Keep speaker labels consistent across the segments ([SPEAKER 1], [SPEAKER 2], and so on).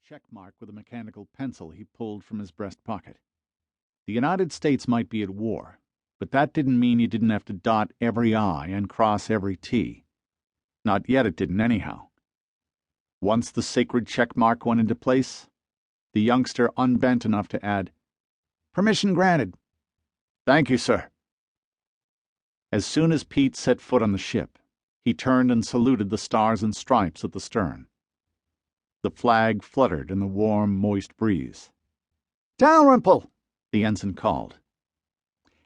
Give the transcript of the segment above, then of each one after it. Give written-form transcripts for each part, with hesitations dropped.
[SPEAKER 1] check mark with a mechanical pencil he pulled from his breast pocket. The United States might be at war, but that didn't mean you didn't have to dot every I and cross every T. Not yet it didn't anyhow. Once the sacred check mark went into place, the youngster unbent enough to add, "Permission granted." "Thank you, sir." As soon as Pete set foot on the ship, he turned and saluted the stars and stripes at the stern. The flag fluttered in the warm, moist breeze. "Dalrymple!" the ensign called.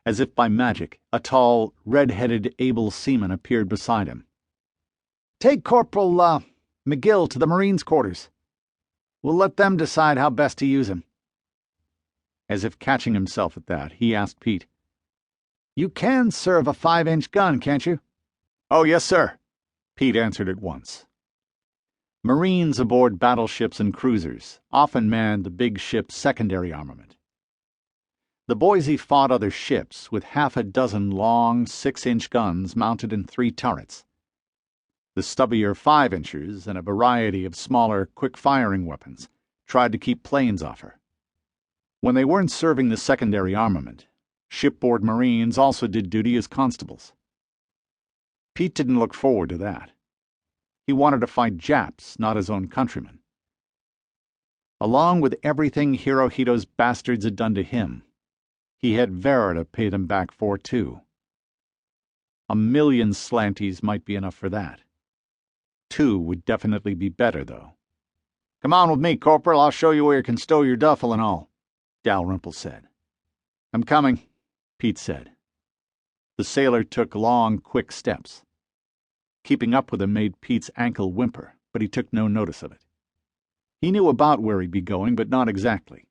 [SPEAKER 1] As if by magic, a tall, red-headed, able seaman appeared beside him. "Take Corporal, McGill to the Marines' quarters. We'll let them decide how best to use him." As if catching himself at that, he asked Pete, "You can serve a 5-inch gun, can't you?" "Oh, yes, sir," Pete answered at once. Marines aboard battleships and cruisers often manned the big ship's secondary armament. The Boise fought other ships with half a dozen long 6-inch guns mounted in 3 turrets. The stubbier 5-inchers and a variety of smaller, quick-firing weapons tried to keep planes off her. When they weren't serving the secondary armament, shipboard Marines also did duty as constables. Pete didn't look forward to that. He wanted to fight Japs, not his own countrymen. Along with everything Hirohito's bastards had done to him, he had Vera to pay them back for, too. 1,000,000 slanties might be enough for that. 2 would definitely be better, though. "Come on with me, Corporal. I'll show you where you can stow your duffel and all," Dalrymple said. "I'm coming," Pete said. The sailor took long, quick steps. Keeping up with him made Pete's ankle whimper, but he took no notice of it. He knew about where he'd be going, but not exactly.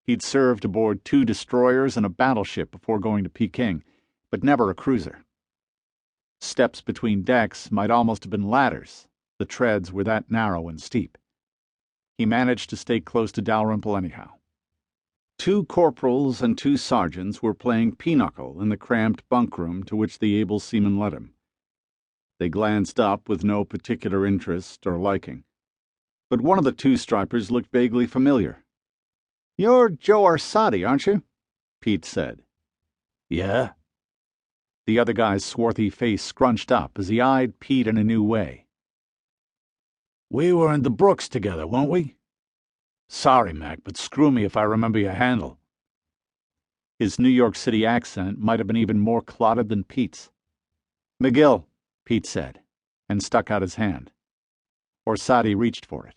[SPEAKER 1] He'd served aboard 2 destroyers and a battleship before going to Peking, but never a cruiser. Steps between decks might almost have been ladders. The treads were that narrow and steep. He managed to stay close to Dalrymple anyhow. 2 corporals and 2 sergeants were playing pinochle in the cramped bunk room to which the able seaman led him. They glanced up with no particular interest or liking, but one of the 2 stripers looked vaguely familiar. "You're Joe Arsati, aren't you?" Pete said. "Yeah." The other guy's swarthy face scrunched up as he eyed Pete in a new way. "We were in the Brooks together, weren't we? Sorry, Mac, but screw me if I remember your handle." His New York City accent might have been even more clotted than Pete's. "McGill," Pete said, and stuck out his hand. Orsatti reached for it.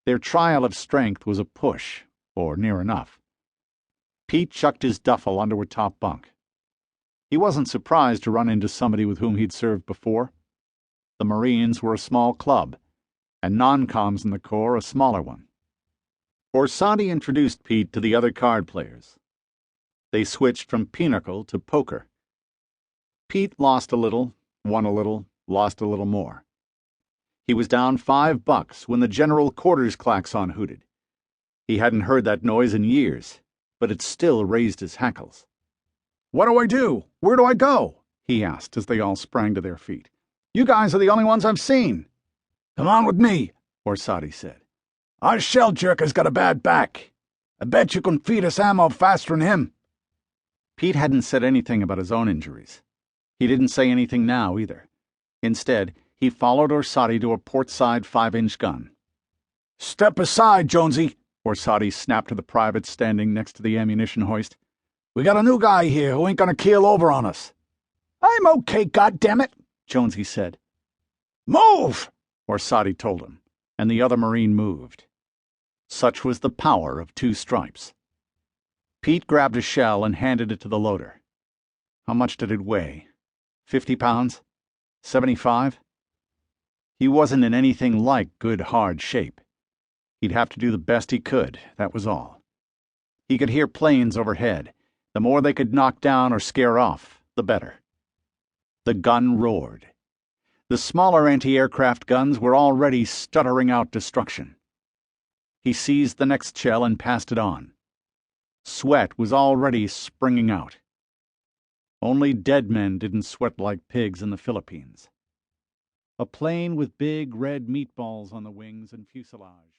[SPEAKER 1] Their trial of strength was a push, or near enough. Pete chucked his duffel onto her top bunk. He wasn't surprised to run into somebody with whom he'd served before. The Marines were a small club, and non-coms in the Corps a smaller one. Orsatti introduced Pete to the other card players. They switched from pinochle to poker. Pete lost a little, won a little, lost a little more. He was down $5 when the general quarters klaxon hooted. He hadn't heard that noise in years, but it still raised his hackles. "What do I do? Where do I go?" he asked as they all sprang to their feet. "You guys are the only ones I've seen." "Come on with me," Orsatti said. "Our shell jerker's got a bad back. I bet you can feed us ammo faster than him." Pete hadn't said anything about his own injuries. He didn't say anything now, either. Instead, he followed Orsatti to a port-side 5-inch gun. "Step aside, Jonesy," Orsatti snapped to the private standing next to the ammunition hoist. "We got a new guy here who ain't gonna keel over on us." "I'm okay, goddammit," Jonesy said. "Move!" Orsatti told him, and the other Marine moved. Such was the power of 2 stripes. Pete grabbed a shell and handed it to the loader. How much did it weigh? 50 pounds? 75? He wasn't in anything like good, hard shape. He'd have to do the best he could, that was all. He could hear planes overhead. The more they could knock down or scare off, the better. The gun roared. The smaller anti-aircraft guns were already stuttering out destruction. He seized the next shell and passed it on. Sweat was already springing out. Only dead men didn't sweat like pigs in the Philippines. A plane with big red meatballs on the wings and fuselage